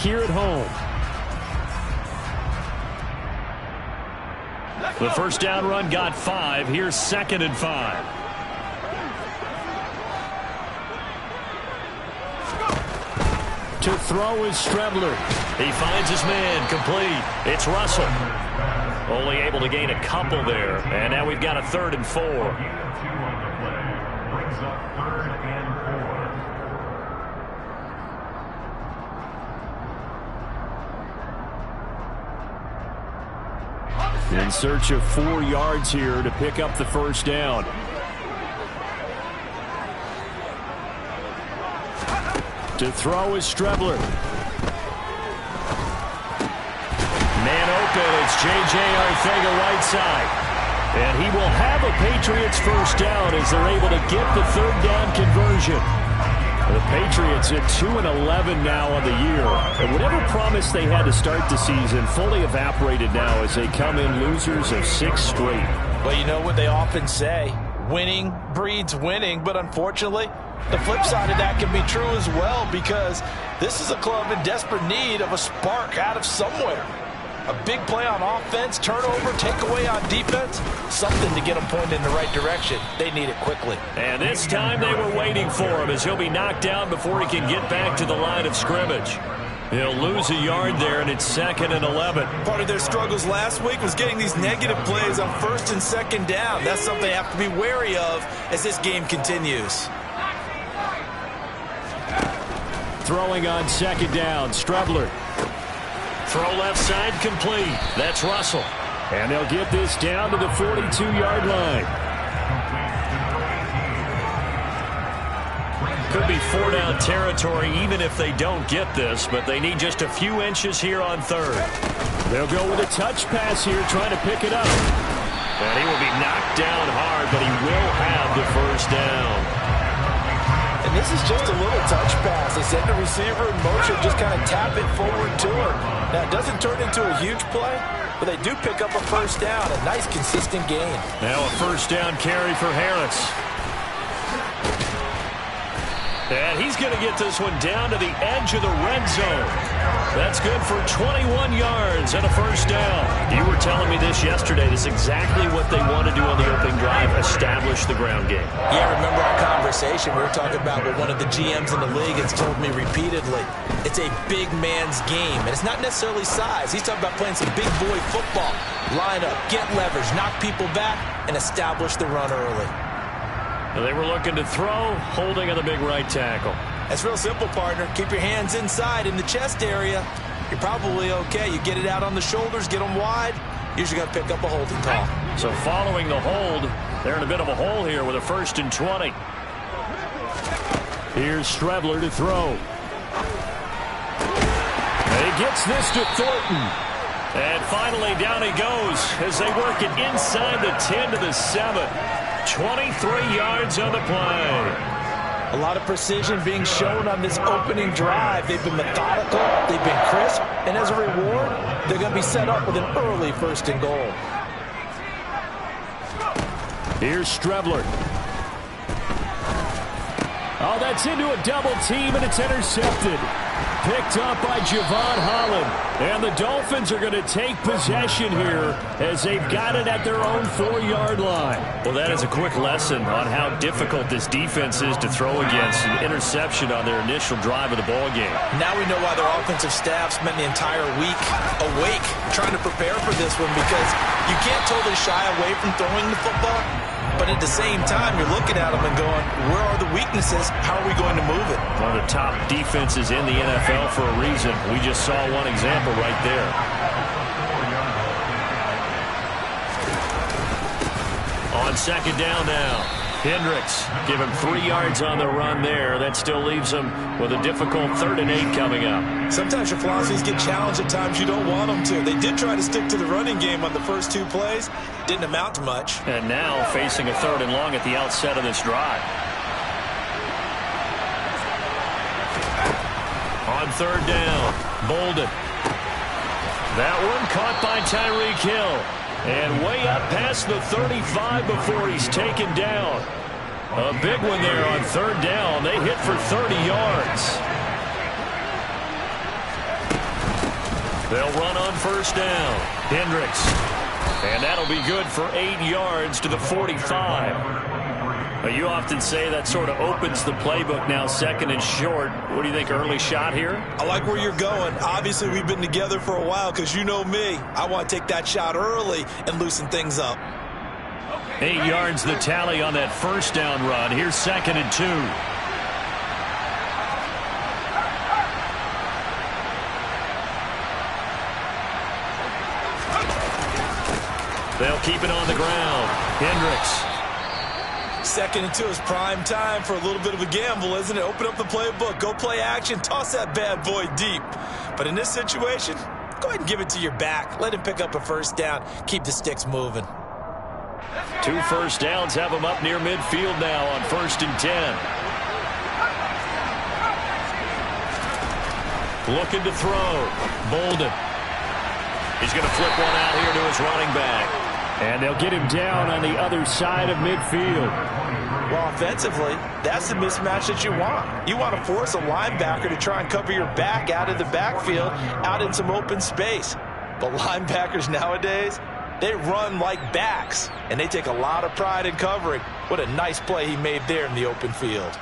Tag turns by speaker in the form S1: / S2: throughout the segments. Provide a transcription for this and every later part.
S1: here at home. The first down run got 5. Here's 2nd and 5. To throw is Strebler. He finds his man, complete. It's Russell. Only able to gain a couple there. And now we've got a 3rd and 4. Brings up 3rd and 4. In search of 4 yards here to pick up the first down. To throw is Strebler. Man open, it's J.J. Arcega right side. And he will have a Patriots first down as they're able to get the 3rd down conversion. The Patriots at 2-11 now on the year. And whatever promise they had to start the season fully evaporated now as they come in losers of 6 straight.
S2: Well, you know what they often say, winning breeds winning, but unfortunately, the flip side of that can be true as well, because this is a club in desperate need of a spark out of somewhere. A big play on offense, turnover, takeaway on defense, something to get them pointed in the right direction. They need it quickly.
S1: And this time they were waiting for him as he'll be knocked down before he can get back to the line of scrimmage. He'll lose a yard there, and it's 2nd and 11.
S2: Part of their struggles last week was getting these negative plays on 1st and 2nd down. That's something they have to be wary of as this game continues.
S1: Throwing on 2nd down, Strebler. Throw left side complete. That's Russell. And they'll get this down to the 42-yard line. Could be 4-down territory even if they don't get this, but they need just a few inches here on 3rd. They'll go with a touch pass here, trying to pick it up. And he will be knocked down hard, but he will have the first down.
S2: And this is just a little touch pass. They send the receiver in motion, just kind of tap it forward to him. Now, it doesn't turn into a huge play, but they do pick up a first down. A nice, consistent gain.
S1: Now a first down carry for Harris. And he's going to get this one down to the edge of the red zone. That's good for 21 yards and a first down. You were telling me this yesterday. This is exactly what they want to do on the opening drive, establish the ground game.
S2: Yeah, remember our conversation. We were talking about what one of the GMs in the league has told me repeatedly. It's a big man's game, and it's not necessarily size. He's talking about playing some big boy football. Line up, get leverage, knock people back, and establish the run early.
S1: They were looking to throw, holding on the big right tackle.
S2: That's real simple, partner. Keep your hands inside in the chest area. You're probably okay. You get it out on the shoulders, get them wide. Usually going to pick up a holding call.
S1: So following the hold, they're in a bit of a hole here with a 1st and 20. Here's Strebler to throw. And he gets this to Thornton. And finally down he goes as they work it inside the 10 to the 7. 23 yards on the play.
S2: A lot of precision being shown on this opening drive. They've been methodical, they've been crisp, and as a reward, they're going to be set up with an early 1st and goal.
S1: Here's Strebler. Oh, that's into a double team, and it's intercepted. Picked up by Javon Holland. And the Dolphins are going to take possession here as they've got it at their own 4-yard line. Well, that is a quick lesson on how difficult this defense is to throw against. An interception on their initial drive of the ball game.
S2: Now we know why their offensive staff spent the entire week awake trying to prepare for this one, because you can't totally shy away from throwing the football. But at the same time, you're looking at them and going, where are the weaknesses? How are we going to move it?
S1: One of the top defenses in the NFL for a reason. We just saw one example right there. On 2nd down now. Hendricks give him 3 yards on the run there. That still leaves him with a difficult 3rd and 8 coming up.
S2: Sometimes your philosophies get challenged at times you don't want them to. They did try to stick to the running game on the first 2 plays. Didn't amount to much.
S1: And now facing a 3rd and long at the outset of this drive. On 3rd down, Bolden. That one caught by Tyreek Hill. And way up past the 35 before he's taken down. A big one there on 3rd down. They hit for 30 yards. They'll run on first down. Hendricks. And that'll be good for 8 yards to the 45. You often say that sort of opens the playbook now, second and short. What do you think, early shot here?
S2: I like where you're going. Obviously, we've been together for a while because you know me. I want to take that shot early and loosen things up.
S1: 8 yards the tally on that first down run. Here's second and 2. They'll keep it on the ground. Hendricks.
S2: Second and 2 is prime time for a little bit of a gamble, isn't it? Open up the playbook, go play action, toss that bad boy deep. But in this situation, go ahead and give it to your back. Let him pick up a first down. Keep the sticks moving.
S1: 2 first downs have him up near midfield now on first and 10. Looking to throw. Bolden. He's going to flip one out here to his running back. And they'll get him down on the other side of midfield.
S2: Well, offensively, that's the mismatch that you want. You want to force a linebacker to try and cover your back out of the backfield, out in some open space. But linebackers nowadays, they run like backs, and they take a lot of pride in covering. What a nice play he made there in the open field.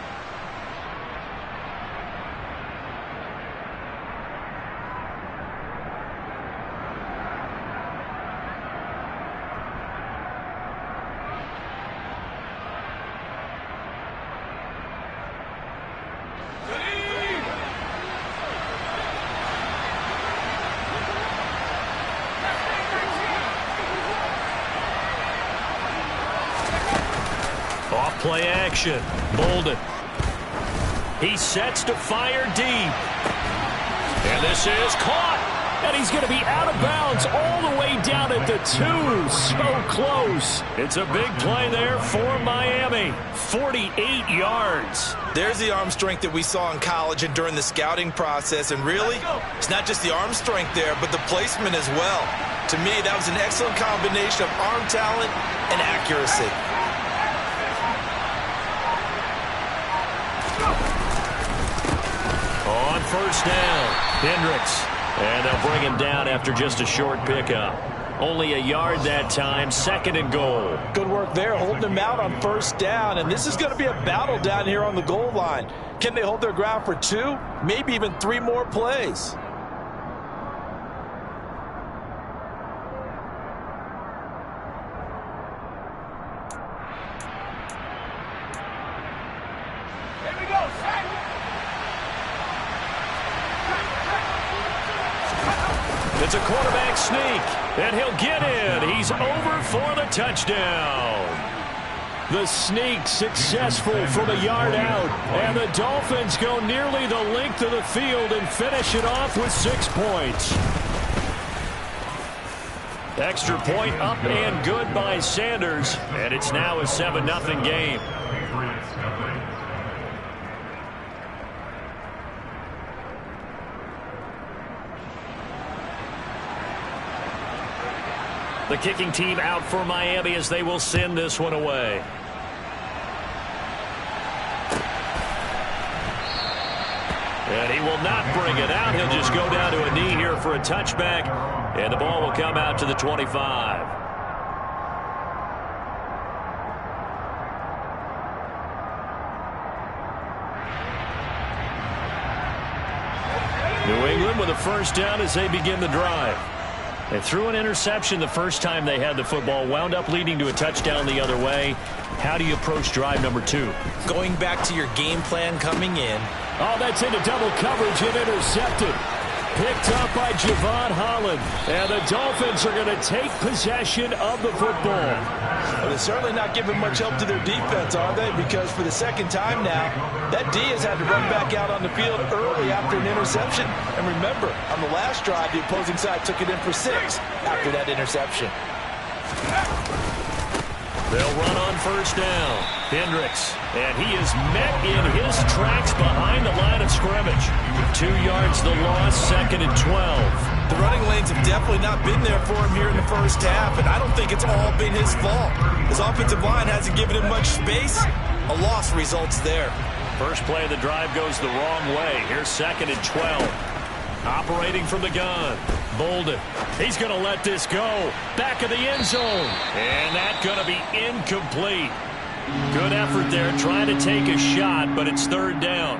S1: Play action. Bolden. He sets to fire deep. And this is caught. And he's going to be out of bounds all the way down at the 2. So close. It's a big play there for Miami. 48 yards.
S2: There's the arm strength that we saw in college and during the scouting process. And really, it's not just the arm strength there, but the placement as well. To me, that was an excellent combination of arm talent and accuracy.
S1: On first down, Hendricks. And they'll bring him down after just a short pickup. Only a yard that time, second and goal.
S2: Good work there, holding him out on first down. And this is going to be a battle down here on the goal line. Can they hold their ground for 2, maybe even 3 more plays?
S1: It's a quarterback sneak, and he'll get in. He's over for the touchdown. The sneak successful from a yard out, and the Dolphins go nearly the length of the field and finish it off with 6 points. Extra point up and good by Sanders, and it's now a 7-0 game. The kicking team out for Miami as they will send this one away. And he will not bring it out. He'll just go down to a knee here for a touchback. And the ball will come out to the 25. New England with a first down as they begin the drive. They threw an interception the first time they had the football, wound up leading to a touchdown the other way. How do you approach drive number 2?
S2: Going back to your game plan coming in.
S1: Oh, that's into double coverage and intercepted. Picked up by Javon Holland. And the Dolphins are going to take possession of the football.
S2: Well, they're certainly not giving much help to their defense, are they? Because for the second time now, that D has had to run back out on the field early after an interception. And remember, on the last drive, the opposing side took it in for 6 after that interception.
S1: They'll run on first down. Hendricks. And he is met in his tracks behind the line of scrimmage. 2 yards the loss, second and 12.
S2: The running lanes have definitely not been there for him here in the first half, and I don't think it's all been his fault. His offensive line hasn't given him much space. A loss results there.
S1: First play of the drive goes the wrong way. Here's second and 12. Operating from the gun. Bolden. He's going to let this go. Back of the end zone. And that's going to be incomplete. Good effort there trying to take a shot, but it's third down.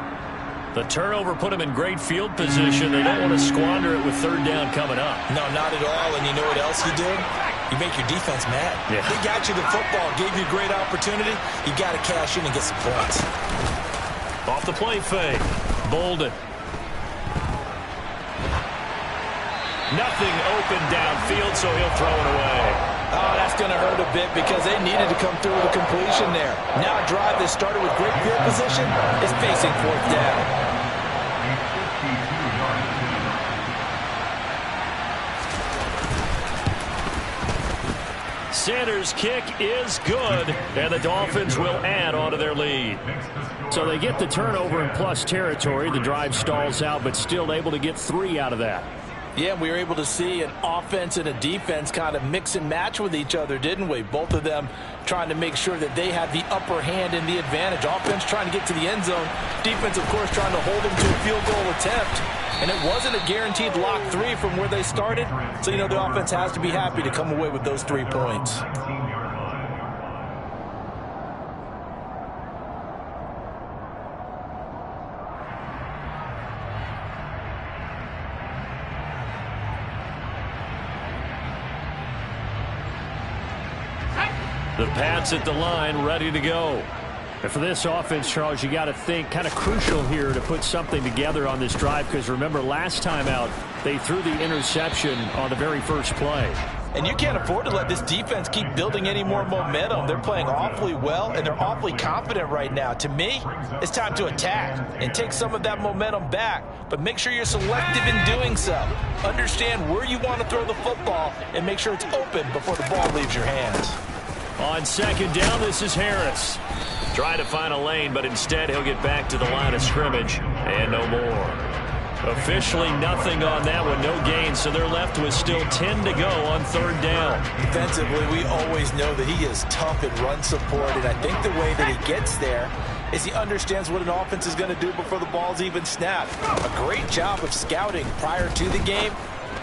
S1: The turnover put him in great field position. They don't want to squander it with third down coming up.
S2: No, not at all. And you know what else you did? You make your defense mad.
S1: Yeah.
S2: They got you the football, gave you a great opportunity. You got to cash in and get some points.
S1: Off the play fake. Bolden. Nothing open downfield, so he'll throw it away.
S2: Oh, that's going to hurt a bit because they needed to come through with a completion there. Now a drive that started with great field position is facing fourth down.
S1: Sanders' kick is good, and the Dolphins will add on to their lead. So they get the turnover in plus territory. The drive stalls out, but still able to get 3 out of that.
S2: Yeah, we were able to see an offense and a defense kind of mix and match with each other, didn't we? Both of them trying to make sure that they had the upper hand and the advantage. Offense trying to get to the end zone. Defense, of course, trying to hold them to a field goal attempt. And it wasn't a guaranteed lock 3 from where they started. So, you know, the offense has to be happy to come away with those 3 points.
S1: The Pats at the line, ready to go. And for this offense, Charles, you got to think kind of crucial here to put something together on this drive, because remember last time out they threw the interception on the very first play.
S2: And you can't afford to let this defense keep building any more momentum. They're playing awfully well, and they're awfully confident right now. To me, it's time to attack and take some of that momentum back, but make sure you're selective in doing so. Understand where you want to throw the football and make sure it's open before the ball leaves your hands.
S1: On second down, this is Harris. Trying to find a lane, but instead he'll get back to the line of scrimmage, and no more. Officially nothing on that one, no gain, so they're left with still 10 to go on third down.
S2: Defensively, we always know that he is tough at run support, and I think the way that he gets there is he understands what an offense is going to do before the ball's even snapped. A great job of scouting prior to the game,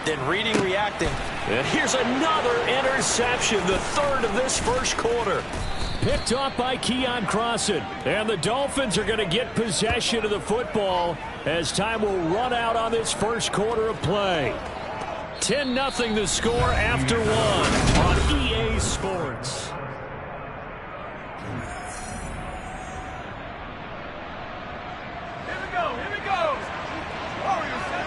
S2: then reading, reacting.
S1: And here's another interception, the third of this first quarter. Picked off by Keon Crossan. And the Dolphins are going to get possession of the football as time will run out on this first quarter of play. 10-0 the score after 1 on EA Sports.
S3: Here we go, here we go. Warriors 17.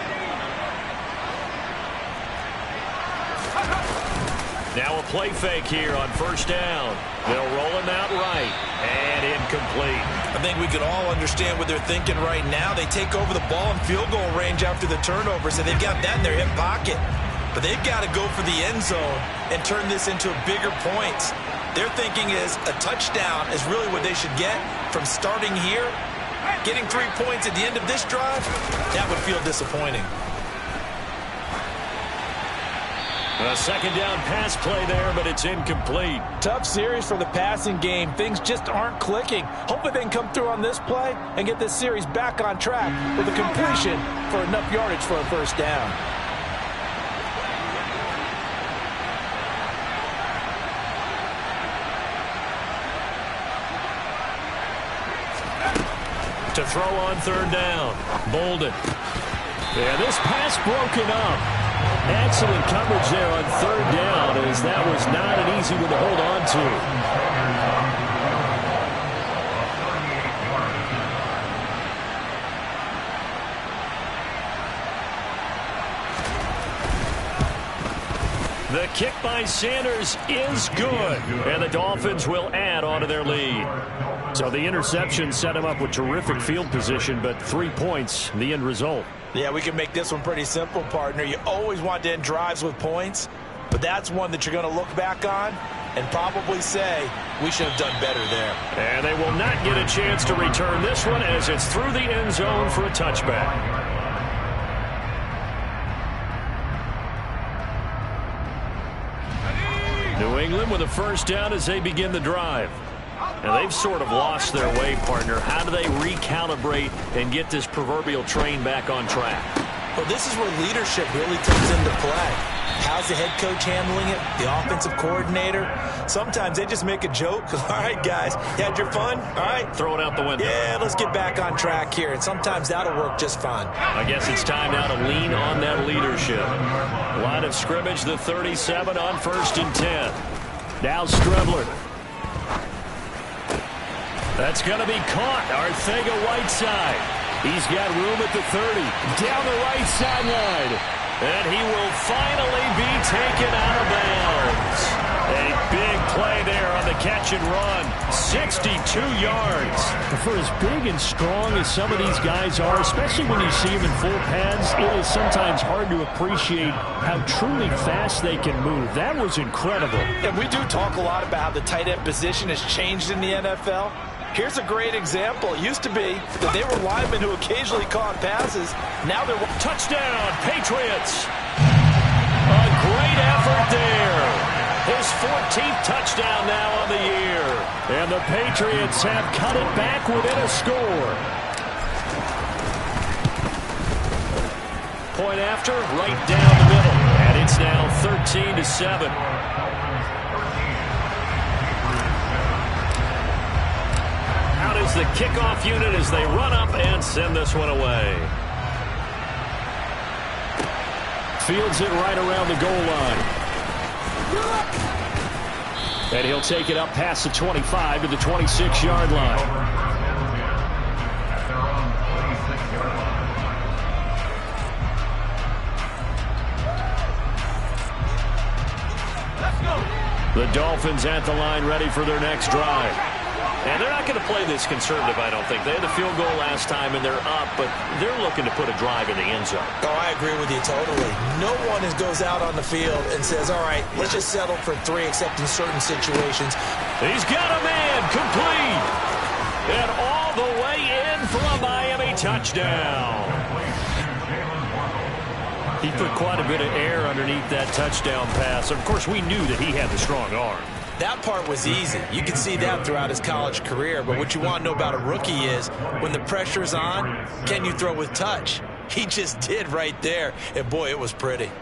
S1: Now a play fake here on first down. They'll roll him out right, and incomplete.
S2: I think we can all understand what they're thinking right now. They take over the ball in field goal range after the turnover, so they've got that in their hip pocket. But they've got to go for the end zone and turn this into bigger points. Their thinking is a touchdown is really what they should get from starting here. Getting 3 points at the end of this drive, that would feel disappointing.
S1: A second down pass play there, but it's incomplete.
S2: Tough series for the passing game. Things just aren't clicking. Hopefully they can come through on this play and get this series back on track with a completion for enough yardage for a first down.
S1: To throw on third down. Bolden. Yeah, this pass broken up. Excellent coverage there on third down, as that was not an easy one to hold on to. The kick by Sanders is good, and the Dolphins will add on to their lead. So the interception set him up with terrific field position, but 3 points, the end result.
S2: Yeah, we can make this one pretty simple, partner. You always want to end drives with points, but that's one that you're going to look back on and probably say, we should have done better there.
S1: And they will not get a chance to return this one as it's through the end zone for a touchback. New England with a first down as they begin the drive. And they've sort of lost their way, partner. How do they recalibrate and get this proverbial train back on track?
S2: Well, this is where leadership really comes into play. How's the head coach handling it? The offensive coordinator? Sometimes they just make a joke. All right, guys, you had your fun? All right.
S1: Throw it out the window.
S2: Yeah, let's get back on track here. And sometimes that'll work just fine.
S1: I guess it's time now to lean on that leadership. Line of scrimmage, the 37 on 1st and 10. Now Strebler. That's going to be caught. Arcega-Whiteside. He's got room at the 30. Down the right sideline. And he will finally be taken out of bounds. A big play there on the catch and run. 62 yards.
S4: For as big and strong as some of these guys are, especially when you see them in full pads, it is sometimes hard to appreciate how truly fast they can move. That was incredible.
S2: And we do talk a lot about how the tight end position has changed in the NFL. Here's a great example. It used to be that they were linemen who occasionally caught passes. Now they're...
S1: Touchdown, Patriots. A great effort there. His 14th touchdown now on the year. And the Patriots have cut it back within a score. Point after, right down the middle. And it's now 13-7. Is the kickoff unit as they run up and send this one away. Fields it right around the goal line. And he'll take it up past the 25 to the 26-yard line. The Dolphins at the line ready for their next drive. And they're not going to play this conservative, I don't think. They had the field goal last time, and they're up, but they're looking to put a drive in the end zone.
S2: Oh, I agree with you totally. No one goes out on the field and says, all right, let's just settle for 3, except in certain situations.
S1: He's got a man complete. And all the way in for a Miami touchdown. He put quite a bit of air underneath that touchdown pass. Of course, we knew that he had the strong arm.
S2: That part was easy. You can see that throughout his college career. But what you want to know about a rookie is when the pressure's on, can you throw with touch? He just did right there. And, boy, it was pretty.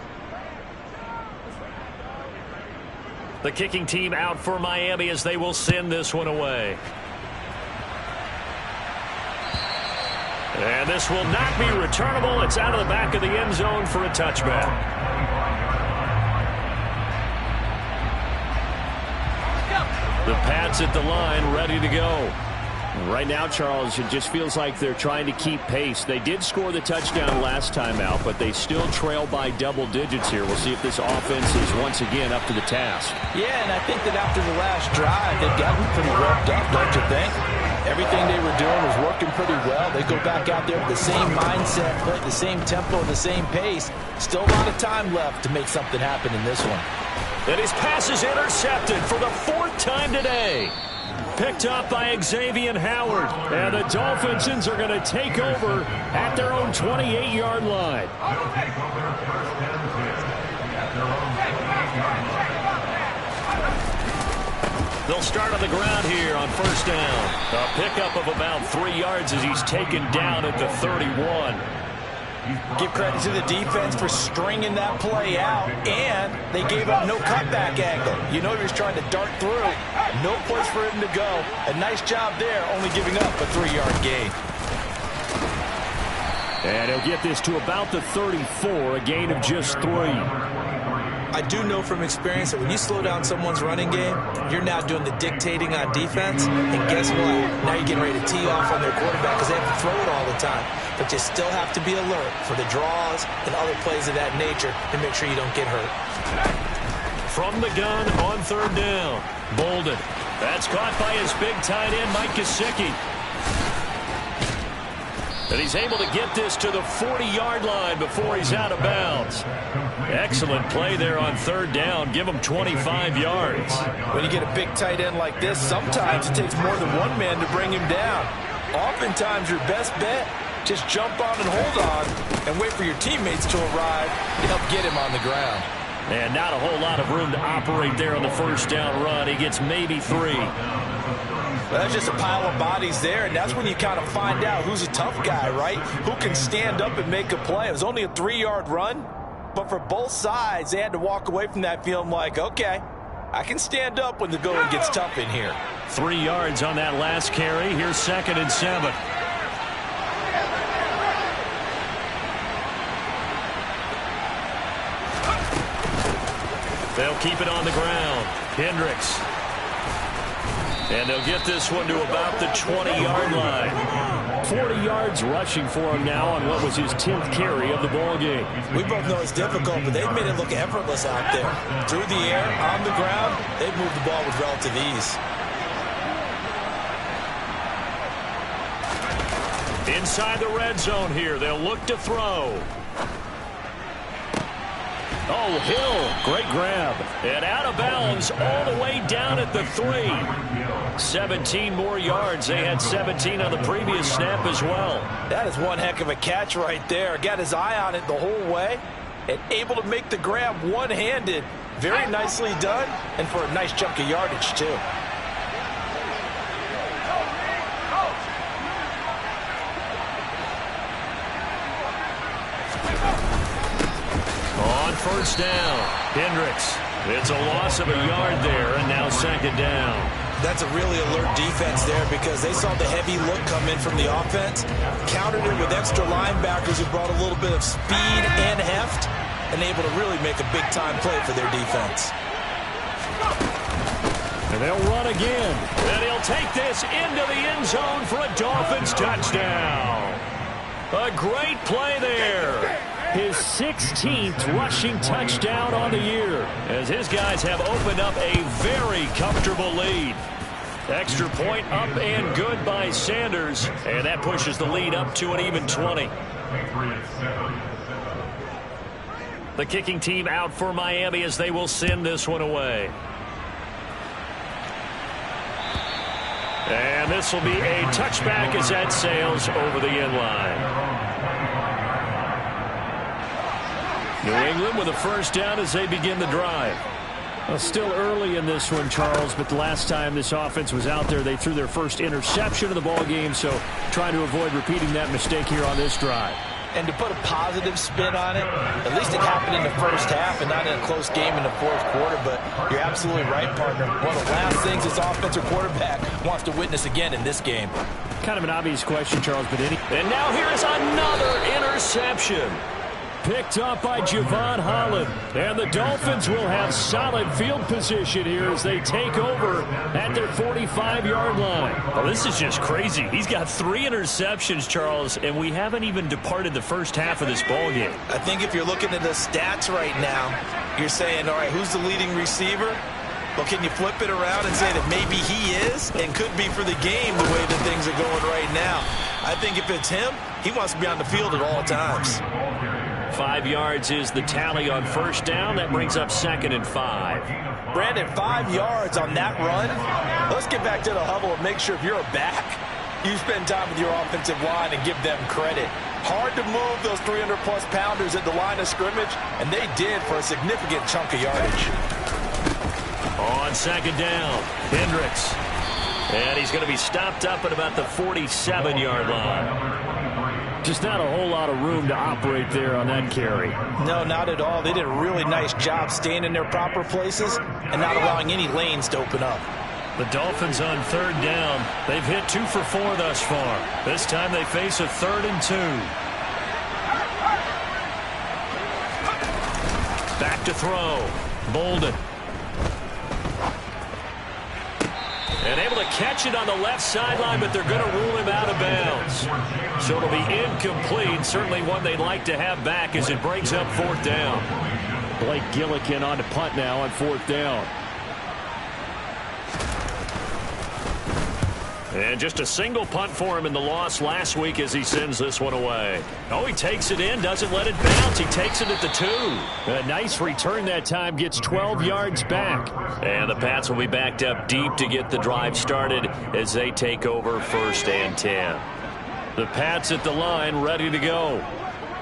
S1: The kicking team out for Miami as they will send this one away. And this will not be returnable. It's out of the back of the end zone for a touchback. The Pats at the line, ready to go.
S4: Right now, Charles, it just feels like they're trying to keep pace. They did score the touchdown last time out, but they still trail by double digits here. We'll see if this offense is once again up to the task.
S2: Yeah, and I think that after the last drive, they've gotten pretty revved up, don't you think? Everything they were doing was working pretty well. They go back out there with the same mindset, play the same tempo, the same pace. Still a lot of time left to make something happen in this one.
S1: And his pass is intercepted for the 4th time today. Picked up by Xavier Howard. And the Dolphins are going to take over at their own 28-yard line. They'll start on the ground here on 1st down. A pickup of about 3 yards as he's taken down at the 31.
S2: Give credit to the defense for stringing that play out, and they gave up no cutback angle. You know he was trying to dart through. No place for him to go. A nice job there, only giving up a 3-yard gain.
S4: And he'll get this to about the 34, a gain of just 3.
S2: I do know from experience that when you slow down someone's running game, you're now doing the dictating on defense. And guess what? Now you're getting ready to tee off on their quarterback because they have to throw it all the time. But you still have to be alert for the draws and other plays of that nature to make sure you don't get hurt.
S1: From the gun on 3rd down. Bolden. That's caught by his big tight end, Mike Gesicki. And he's able to get this to the 40-yard line before he's out of bounds. Excellent play there on 3rd down. Give him 25 yards.
S2: When you get a big tight end like this, sometimes it takes more than one man to bring him down. Oftentimes, your best bet, just jump on and hold on and wait for your teammates to arrive to help get him on the ground.
S1: And not a whole lot of room to operate there on the first down run. He gets maybe 3.
S2: Well, that's just a pile of bodies there, and that's when you kind of find out who's a tough guy, right? Who can stand up and make a play. It was only a 3-yard run, but for both sides, they had to walk away from that feeling like, okay, I can stand up when the going gets tough in here.
S1: 3 yards on that last carry. Here's 2nd and 7. They'll keep it on the ground. Hendricks. And they'll get this one to about the 20-yard line. 40 yards rushing for him now on what was his 10th carry of the ball game.
S2: We both know it's difficult, but they've made it look effortless out there. Through the air, on the ground, they've moved the ball with relative ease.
S1: Inside the red zone here, they'll look to throw. Oh, Hill, great grab. And out of bounds all the way down at the 3. 17 more yards. They had 17 on the previous snap as well.
S2: That is one heck of a catch right there. Got his eye on it the whole way and able to make the grab one-handed. Very nicely done, and for a nice chunk of yardage, too.
S1: First down. Hendricks. It's a loss of a yard there, and now 2nd down.
S2: That's a really alert defense there because they saw the heavy look come in from the offense, countered it with extra linebackers who brought a little bit of speed and heft, and able to really make a big-time play for their defense.
S1: And they'll run again. And he'll take this into the end zone for a Dolphins touchdown. A great play there. His 16th rushing touchdown on the year, as his guys have opened up a very comfortable lead. Extra point up and good by Sanders, and that pushes the lead up to an even 20. The kicking team out for Miami as they will send this one away. And this will be a touchback as that sails over the end line. New England with a first down as they begin the drive. Well, still early in this one, Charles, but the last time this offense was out there, they threw their first interception of the ball game, so trying to avoid repeating that mistake here on this drive.
S2: And to put a positive spin on it, at least it happened in the first half and not in a close game in the fourth quarter, but you're absolutely right, partner. One of the last things this offensive quarterback wants to witness again in this game.
S1: Kind of an obvious question, Charles, but and now here is another interception. Picked up by Javon Holland. And the Dolphins will have solid field position here as they take over at their 45-yard line.
S4: Well, this is just crazy. He's got 3 interceptions, Charles, and we haven't even departed the first half of this ball game.
S2: I think if you're looking at the stats right now, you're saying, all right, who's the leading receiver? Well, can you flip it around and say that maybe he is and could be for the game the way that things are going right now? I think if it's him, he wants to be on the field at all times.
S4: 5 yards is the tally on first down. That brings up 2nd and 5.
S2: Brandon, 5 yards on that run. Let's get back to the huddle and make sure if you're a back, you spend time with your offensive line and give them credit. Hard to move those 300-plus pounders at the line of scrimmage, and they did for a significant chunk of yardage.
S1: On 2nd down, Hendricks. And he's going to be stopped up at about the 47-yard line. Just not a whole lot of room to operate there on that carry.
S2: No, not at all. They did a really nice job staying in their proper places and not allowing any lanes to open up.
S1: The Dolphins on 3rd down. They've hit 2 for 4 thus far. This time they face a 3rd and 2. Back to throw. Bolden. And able to catch it on the left sideline, but they're going to rule him out of bounds. So it'll be incomplete. Certainly one they'd like to have back as it breaks up 4th down. Blake Gillikin on to punt now on 4th down. And just a single punt for him in the loss last week as he sends this one away. Oh, he takes it in, doesn't let it bounce. He takes it at the 2. A nice return that time, gets 12 yards back. And the Pats will be backed up deep to get the drive started as they take over 1st and 10. The Pats at the line ready to go.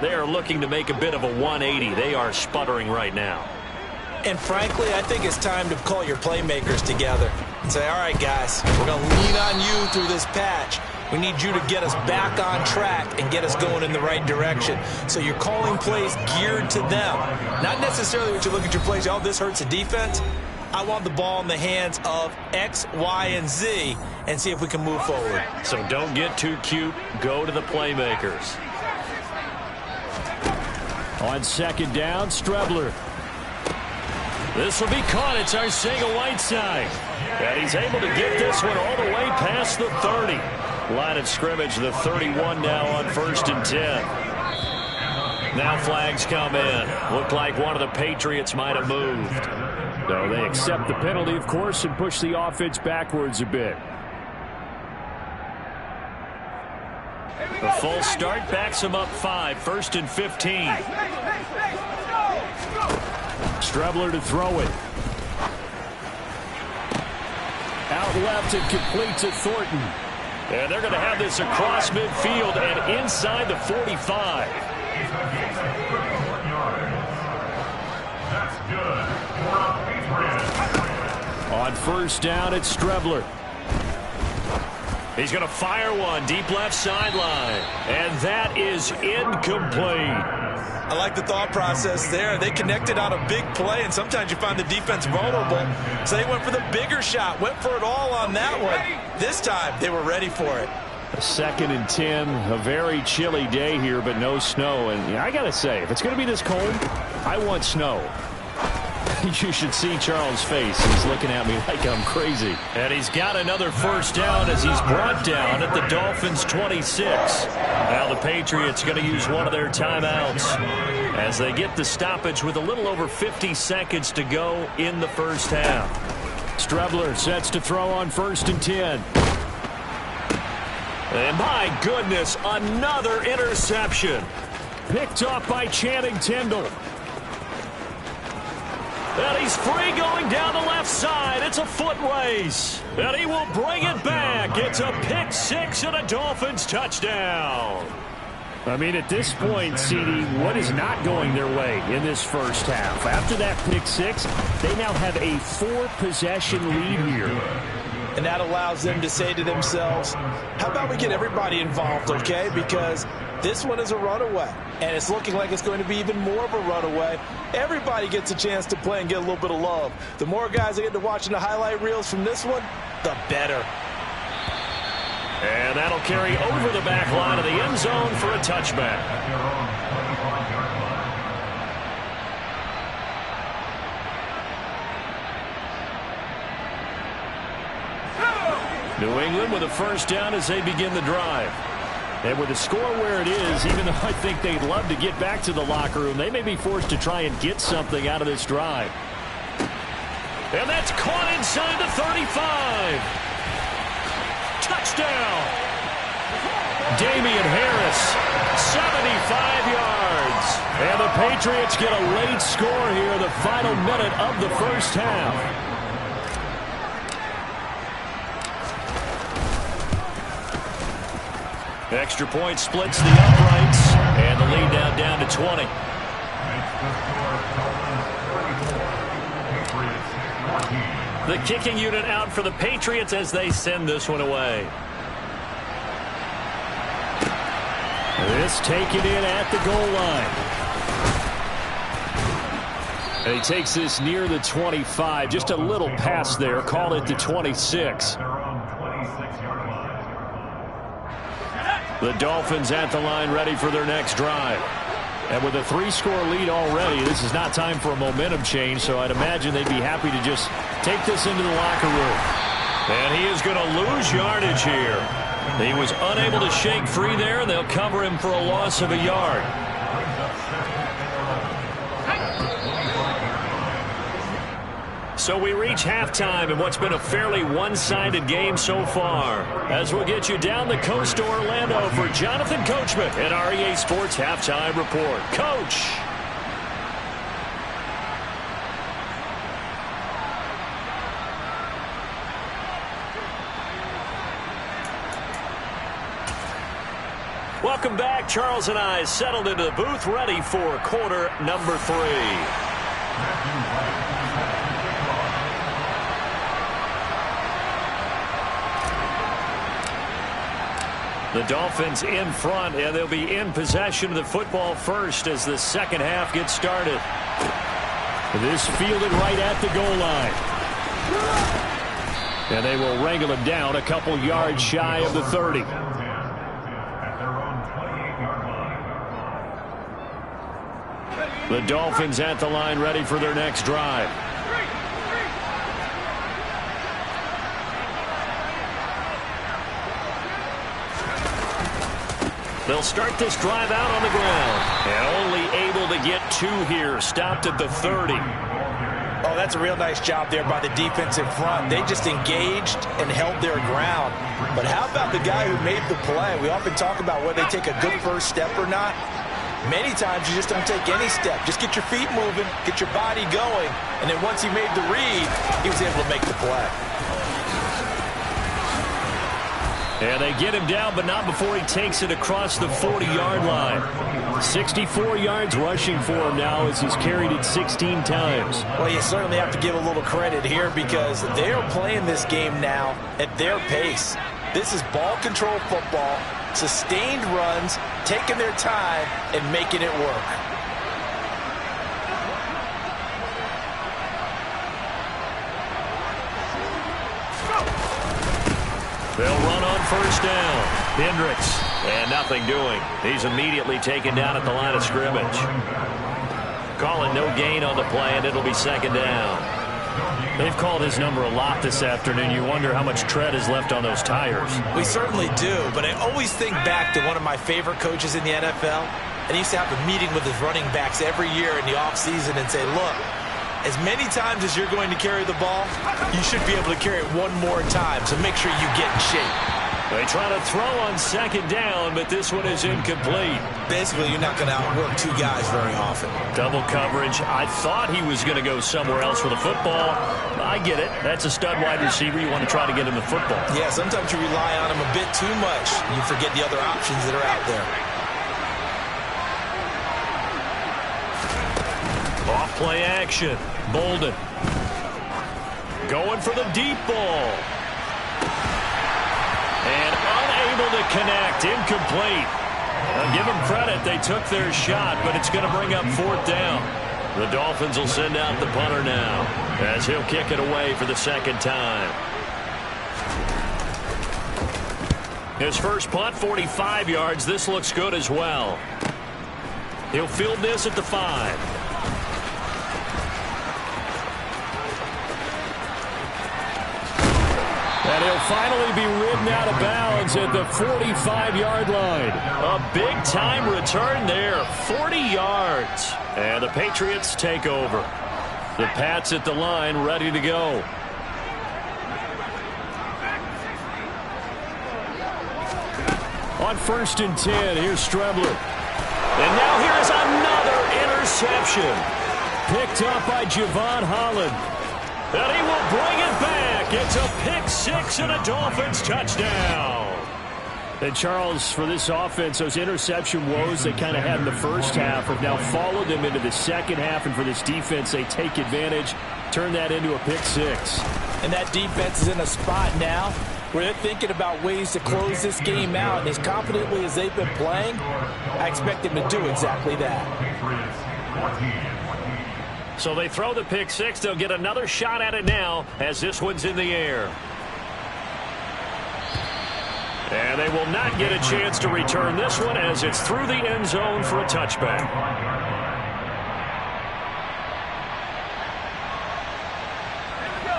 S1: They are looking to make a bit of a 180. They are sputtering right now.
S2: And frankly, I think it's time to call your playmakers together and say, all right, guys, we're going to lean on you through this patch. We need you to get us back on track and get us going in the right direction. So you're calling plays geared to them. Not necessarily what you look at your plays, oh, this hurts the defense. I want the ball in the hands of X, Y, and Z and see if we can move forward.
S4: So don't get too cute. Go to the playmakers. On second down, Strebler. This will be caught. It's Arcega-Whiteside. And he's able to get this one all the way past the 30. Line of scrimmage, the 31 now on 1st and 10. Now flags come in. Looked like one of the Patriots might have moved. So they accept the penalty, of course, and push the offense backwards a bit. The full start backs him up 5, 1st and 15. Strebler to throw it. Out left and complete to Thornton. And they're going to have this across midfield and inside the 45. On 1st down, it's Strebler. He's going to fire one deep left sideline. And that is incomplete.
S2: I like the thought process there. They connected on a big play, and sometimes you find the defense vulnerable. So they went for the bigger shot, went for it all on that one. This time, they were ready for it.
S4: A 2nd and 10, a very chilly day here, but no snow. And I got to say, if it's going to be this cold, I want snow. You should see Charles' face. He's looking at me like I'm crazy. And he's got another 1st down as he's brought down at the Dolphins' 26. Now the Patriots going to use one of their timeouts as they get the stoppage with a little over 50 seconds to go in the 1st half. Strebler sets to throw on 1st and 10. And my goodness, another interception. Picked off by Channing Tindall. And he's free going down the left side. It's a foot race. And he will bring it back. It's a pick 6 and a Dolphins touchdown. I mean, at this point, CD, what is not going their way in this 1st half? After that pick 6, they now have a 4-possession lead here.
S2: And that allows them to say to themselves, how about we get everybody involved, okay? Because this one is a runaway, and it's looking like it's going to be even more of a runaway. Everybody gets a chance to play and get a little bit of love. The more guys that get to watching the highlight reels from this one, the better.
S4: And that'll carry over the back line of the end zone for a touchback. New England with a 1st down as they begin the drive. And with the score where it is, even though I think they'd love to get back to the locker room, they may be forced to try and get something out of this drive. And that's caught inside the 35. Touchdown. Damian Harris, 75 yards. And the Patriots get a late score here, the final minute of the 1st half. Extra point splits the uprights, and the lead now down to 20. The kicking unit out for the Patriots as they send this one away. This taken in at the goal line. And he takes this near the 25, just a little past there, call it the 26. The Dolphins at the line ready for their next drive. And with a 3-score lead already, this is not time for a momentum change, so I'd imagine they'd be happy to just take this into the locker room. And he is going to lose yardage here. He was unable to shake free there, and they'll cover him for a loss of a yard. So we reach halftime in what's been a fairly one-sided game so far. As we'll get you down the coast to Orlando for Jonathan Coachman at our EA Sports Halftime Report. Coach. Welcome back. Charles and I settled into the booth ready for quarter number 3.
S1: The Dolphins in front, and they'll be in possession of the football first as the second half gets started. This fielded right at the goal line. And they will wrangle him down a couple yards shy of the 30. The Dolphins at the line ready for their next drive. They'll start this drive out on the ground. And only able to get 2 here. Stopped at the 30.
S2: Oh, that's a real nice job there by the defense in front. They just engaged and held their ground. But how about the guy who made the play? We often talk about whether they take a good first step or not. Many times you just don't take any step. Just get your feet moving, get your body going, and then once he made the read, he was able to make the play.
S1: And they get him down, but not before he takes it across the 40-yard line. 64 yards rushing for him now as he's carried it 16 times.
S2: Well, you certainly have to give a little credit here because they are playing this game now at their pace. This is ball control football, sustained runs, taking their time, and making it work.
S1: They'll run on first down. Hendricks, and nothing doing. He's immediately taken down at the line of scrimmage. Calling no gain on the play, and it'll be second down. They've called his number a lot this afternoon. You wonder how much tread is left on those tires.
S2: We certainly do, but I always think back to one of my favorite coaches in the NFL. And he used to have a meeting with his running backs every year in the offseason and say, look, as many times as you're going to carry the ball, you should be able to carry it one more time, so make sure you get in shape.
S1: They try to throw on second down, but this one is incomplete.
S2: Basically, you're not going to outwork 2 guys very often.
S1: Double coverage. I thought he was going to go somewhere else with the football. I get it. That's a stud wide receiver. You want to try to get him the football.
S2: Yeah, sometimes you rely on him a bit too much. You forget the other options that are out there.
S1: Off play action. Bolden. Going for the deep ball. And unable to connect. Incomplete. Now give them credit. They took their shot, but it's going to bring up 4th down. The Dolphins will send out the punter now as he'll kick it away for the second time. His first punt, 45 yards. This looks good as well. He'll field this at the 5. And he'll finally be ridden out of bounds at the 45-yard line. A big-time return there, 40 yards. And the Patriots take over. The Pats at the line, ready to go. On 1st and 10, here's Strebler. And now here is another interception. Picked up by Javon Holland. And he will bring it back. It's a pick 6 and a Dolphins touchdown. And Charles, for this offense, those interception woes they kind of had in the first half have now followed them into the second half. And for this defense, they take advantage, turn that into a pick 6.
S2: And that defense is in a spot now where they're thinking about ways to close this game out. And as confidently as they've been playing, I expect them to do exactly that.
S1: So they throw the pick 6. They'll get another shot at it now as this one's in the air. And they will not get a chance to return this one as it's through the end zone for a touchback.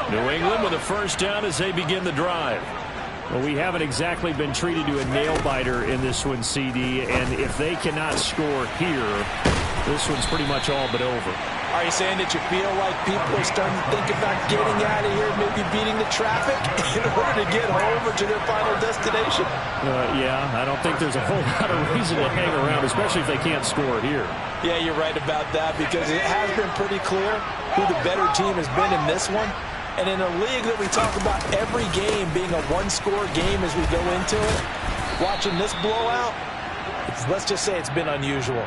S1: New England with a first down as they begin the drive.
S4: Well, we haven't exactly been treated to a nail-biter in this one, CD, and if they cannot score here, this one's pretty much all but over.
S2: Are you saying that you feel like people are starting to think about getting out of here, maybe beating the traffic in order to get home or to their final destination?
S4: Yeah, I don't think there's a whole lot of reason to hang around, especially if they can't score here.
S2: Yeah, you're right about that because it has been pretty clear who the better team has been in this one. And in a league that we talk about every game being a one-score game as we go into it, watching this blowout, let's just say it's been unusual.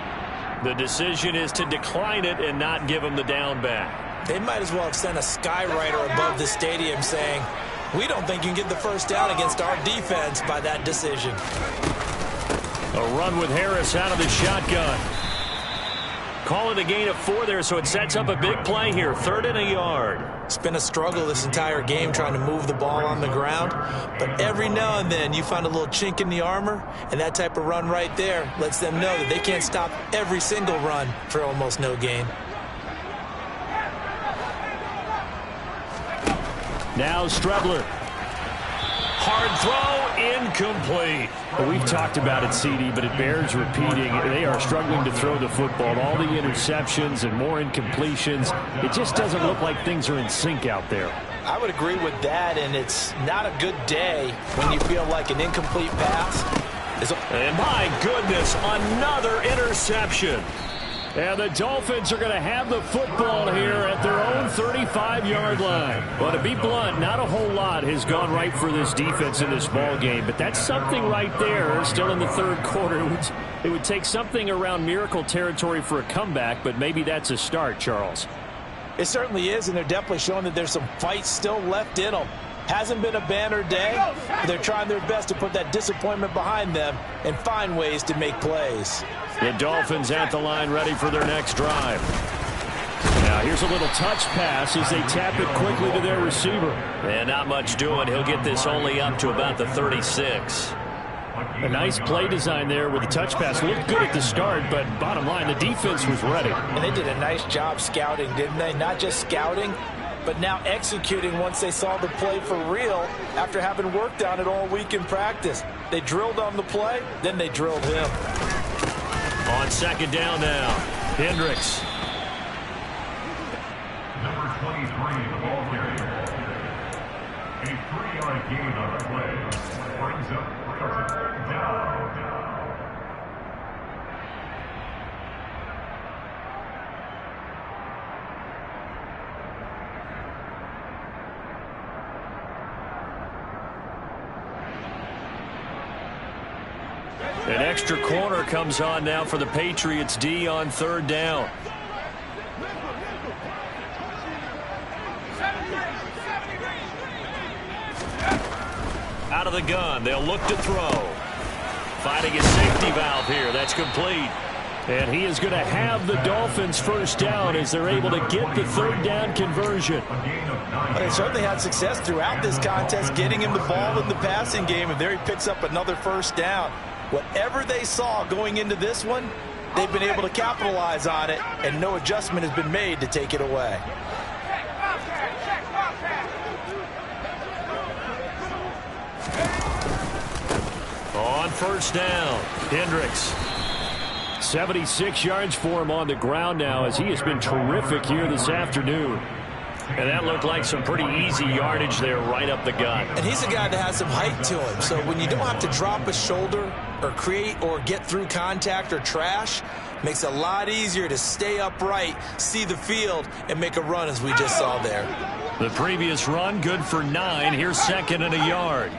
S1: The decision is to decline it and not give him the down back.
S2: They might as well have sent a skywriter above the stadium saying, we don't think you can get the first down against our defense by that decision.
S1: A run with Harris out of the shotgun. Call it a gain of 4 there, so it sets up a big play here. 3rd and a yard.
S2: It's been a struggle this entire game trying to move the ball on the ground. But every now and then you find a little chink in the armor, and that type of run right there lets them know that they can't stop every single run for almost no gain.
S1: Now Strebler. Hard throw, incomplete.
S4: Well, we've talked about it, CD, but it bears repeating. They are struggling to throw the football. All the interceptions and more incompletions. It just doesn't look like things are in sync out there.
S2: I would agree with that, and it's not a good day when you feel like an incomplete pass.
S1: And my goodness, another interception.
S4: And the Dolphins are going to have the football here at their own 35-yard line. Well, to be blunt, not a whole lot has gone right for this defense in this ball game, but that's something right there. Still in the 3rd quarter. It would take something around miracle territory for a comeback, but maybe that's a start, Charles.
S2: It certainly is, and they're definitely showing that there's some fight still left in them. Hasn't been a banner day, but they're trying their best to put that disappointment behind them and find ways to make plays.
S1: The Dolphins at the line ready for their next drive.
S4: Now here's a little touch pass as they tap it quickly to their receiver.
S1: And not much doing. He'll get this only up to about the 36.
S4: A nice play design there with the touch pass. Looked good at the start, but bottom line, the defense was ready.
S2: And they did a nice job scouting, didn't they? Not just scouting, but now executing once they saw the play for real after having worked on it all week in practice. They drilled on the play, then they drilled him.
S1: On 2nd down now, Hendricks.
S3: Number 23, the ball carrier. A 3-yard gain on the play. Brings up 3rd down.
S1: An extra corner comes on now for the Patriots D on 3rd down. Out of the gun, they'll look to throw. Finding a safety valve here, that's complete.
S4: And he is going to have the Dolphins first down as they're able to get the 3rd down conversion.
S2: They certainly had success throughout this contest getting him the ball in the passing game, and there he picks up another first down. Whatever they saw going into this one, they've been able to capitalize on it, and no adjustment has been made to take it away.
S1: On 1st down, Hendricks.
S4: 76 yards for him on the ground now as he has been terrific here this afternoon.
S1: And that looked like some pretty easy yardage there right up the gut.
S2: And he's a guy that has some height to him, so when you don't have to drop a shoulder or create or get through contact or trash, makes it a lot easier to stay upright, see the field, and make a run as we just saw there.
S1: The previous run good for 9. Here's 2nd and a yard.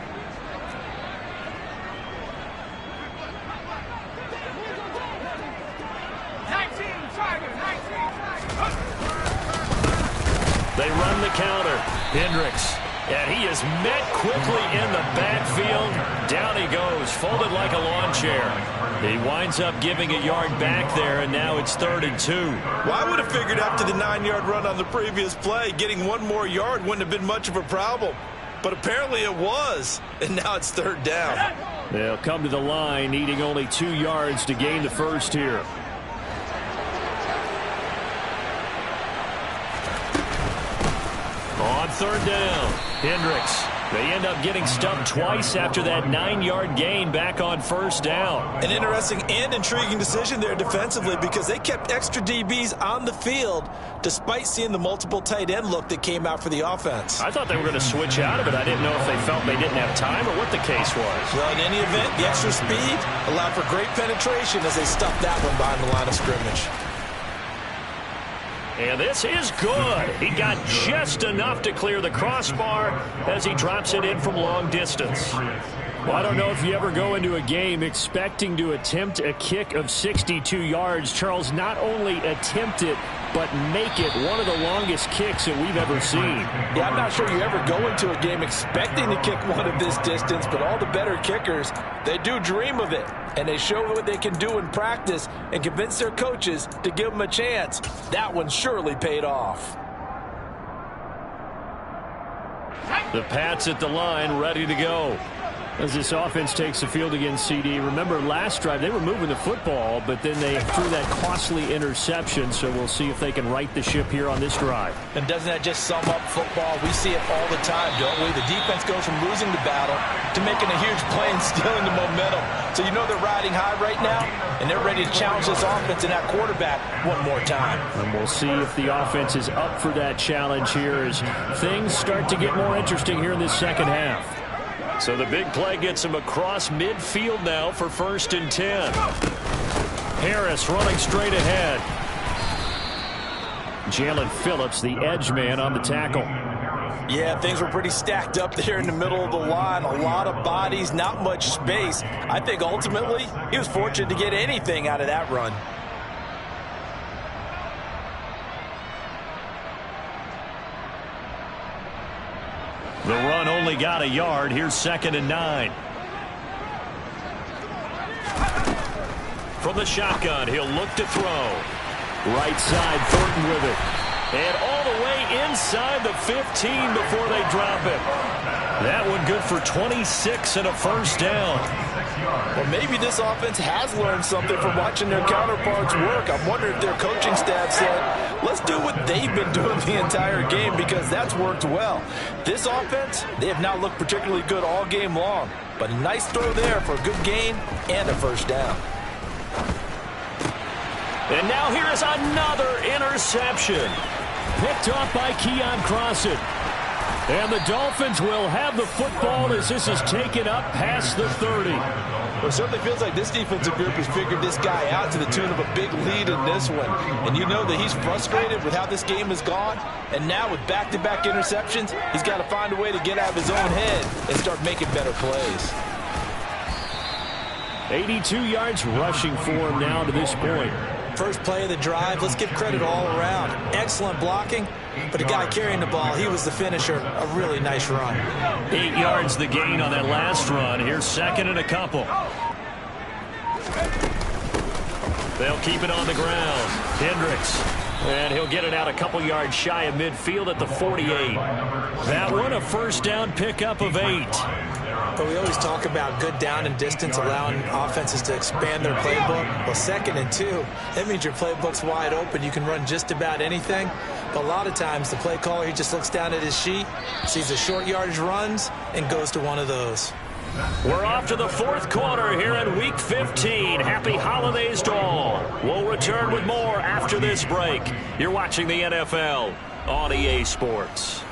S1: They run the counter. Hendricks. And he is met quickly in the backfield. Down he goes, folded like a lawn chair. He winds up giving a yard back there, and now it's 3rd and 2.
S2: Well, I would have figured after the 9-yard run on the previous play, getting 1 more yard wouldn't have been much of a problem. But apparently it was, and now it's 3rd down.
S4: They'll come to the line, needing only 2 yards to gain the first here.
S1: On 3rd down, Hendricks. They end up getting stumped twice after that 9-yard gain back on 1st down.
S2: An interesting and intriguing decision there defensively because they kept extra DBs on the field despite seeing the multiple tight end look that came out for the offense.
S1: I thought they were going to switch out of it. I didn't know if they felt they didn't have time or what the case was.
S2: Well, in any event, the extra speed allowed for great penetration as they stuffed that one behind the line of scrimmage.
S1: And this is good. He got just enough to clear the crossbar as he drops it in from long distance.
S4: Well, I don't know if you ever go into a game expecting to attempt a kick of 62 yards. Charles, not only attempt it, but make it one of the longest kicks that we've ever seen.
S2: Yeah, I'm not sure you ever go into a game expecting to kick one of this distance, but all the better kickers, they do dream of it. And they show what they can do in practice and convince their coaches to give them a chance. That one surely paid off.
S4: The Pats at the line, ready to go. As this offense takes the field against CD. Remember, last drive, they were moving the football, but then they threw that costly interception, so we'll see if they can right the ship here on this drive.
S2: And doesn't that just sum up football? We see it all the time, don't we? The defense goes from losing the battle to making a huge play and stealing the momentum. So you know they're riding high right now, and they're ready to challenge this offense and that quarterback one more time.
S4: And we'll see if the offense is up for that challenge here as things start to get more interesting here in this second half. So the big play gets him across midfield now for 1st and 10. Harris running straight ahead. Jalen Phillips, the edge man, on the tackle.
S2: Yeah, things were pretty stacked up there in the middle of the line. A lot of bodies, not much space. I think ultimately he was fortunate to get anything out of that run.
S4: The run only got a yard. Here's 2nd and 9. From the shotgun, he'll look to throw. Right side, Thornton with it. And all the way inside the 15 before they drop it. That one good for 26 and a 1st down.
S2: Well, maybe this offense has learned something from watching their counterparts work. I'm wondering if their coaching staff said, let's do what they've been doing the entire game, because that's worked well. This offense, they have not looked particularly good all game long. But a nice throw there for a good gain and a 1st down.
S4: And now here is another interception. Picked off by Keon Crossan. And the Dolphins will have the football as this is taken up past the 30.
S2: Well, it certainly feels like this defensive group has figured this guy out to the tune of a big lead in this one. And you know that he's frustrated with how this game has gone. And now with back-to-back interceptions, he's got to find a way to get out of his own head and start making better plays.
S4: 82 yards rushing for him now to this point.
S5: First play of the drive, let's give credit all around. Excellent blocking, but the guy carrying the ball, he was the finisher. A really nice run.
S4: 8 yards the gain on that last run. Here's 2nd and a couple. They'll keep it on the ground. Hendricks. And he'll get it out a couple yards shy of midfield at the 48. That one a 1st down pickup of 8.
S5: But we always talk about good down and distance, allowing offenses to expand their playbook. Well, 2nd and 2, that means your playbook's wide open. You can run just about anything. But a lot of times the play caller, he just looks down at his sheet, sees the short yardage runs, and goes to one of those.
S4: We're off to the 4th quarter here in Week 15. Happy holidays to all. We'll return with more after this break. You're watching the NFL on EA Sports.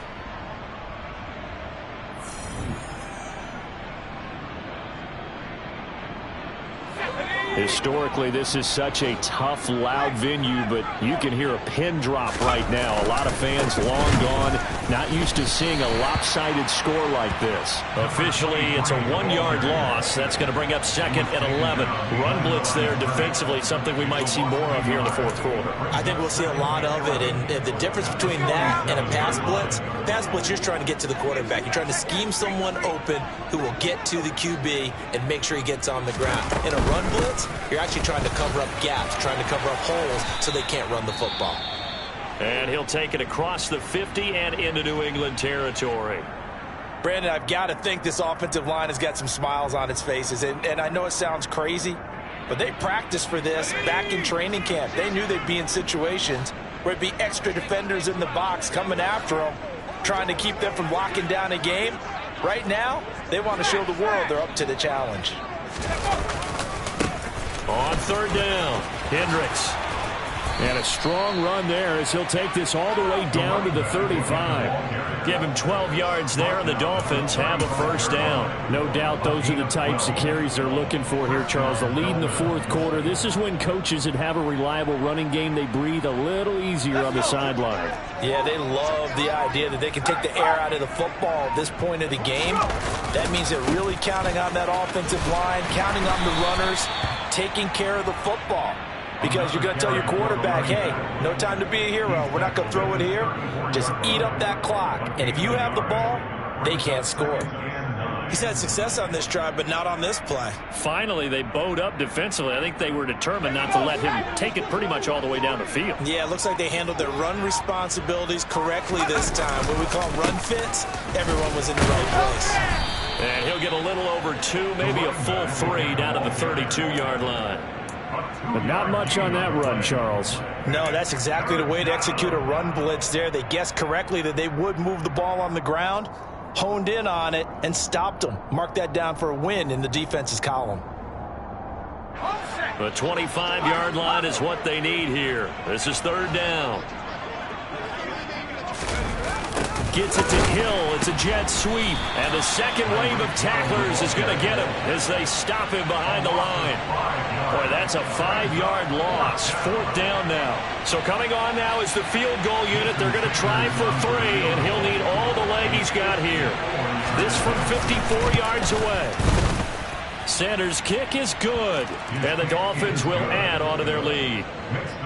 S4: Historically, this is such a tough, loud venue, but you can hear a pin drop right now. A lot of fans long gone, not used to seeing a lopsided score like this. Officially, it's a 1-yard loss. That's going to bring up 2nd and 11. Run blitz there defensively, something we might see more of here in the 4th quarter.
S5: I think we'll see a lot of it, and the difference between that and a pass blitz, you're trying to get to the quarterback. You're trying to scheme someone open who will get to the QB and make sure he gets on the ground. In a run blitz, you're actually trying to cover up gaps, trying to cover up holes so they can't run the football.
S4: And he'll take it across the 50 and into New England territory.
S2: Brandon, I've got to think this offensive line has got some smiles on its faces. And I know it sounds crazy, but they practiced for this back in training camp. They knew they'd be in situations where it'd be extra defenders in the box coming after them, trying to keep them from locking down a game. Right now, they want to show the world they're up to the challenge.
S4: On 3rd down, Hendricks. And a strong run there as he'll take this all the way down to the 35. Give him 12 yards there, and the Dolphins have a 1st down. No doubt those are the types of carries they're looking for here, Charles. The lead in the 4th quarter. This is when coaches that have a reliable running game, they breathe a little easier on the sideline.
S2: Yeah, they love the idea that they can take the air out of the football at this point of the game. That means they're really counting on that offensive line, counting on the runners, taking care of the football. Because you're going to tell your quarterback, hey, no time to be a hero. We're not going to throw it here. Just eat up that clock. And if you have the ball, they can't score.
S5: He's had success on this drive, but not on this play.
S4: Finally, they bowed up defensively. I think they were determined not to let him take it pretty much all the way down the field.
S5: Yeah, it looks like they handled their run responsibilities correctly this time. What we call run fits, everyone was in the right place.
S4: And he'll get a little over 2, maybe a full 3 down to the 32-yard line. But not much on that run, Charles.
S2: No, that's exactly the way to execute a run blitz there. They guessed correctly that they would move the ball on the ground, honed in on it, and stopped them. Mark that down for a win in the defense's column.
S4: The 25-yard line is what they need here. This is 3rd down. Gets it to Hill. It's a jet sweep. And the second wave of tacklers is going to get him as they stop him behind the line. Boy, that's a 5-yard loss. 4th down now. So coming on now is the field goal unit. They're going to try for 3, and he'll need all the leg he's got here. This from 54 yards away. Sanders' kick is good, and the Dolphins will add on to their lead.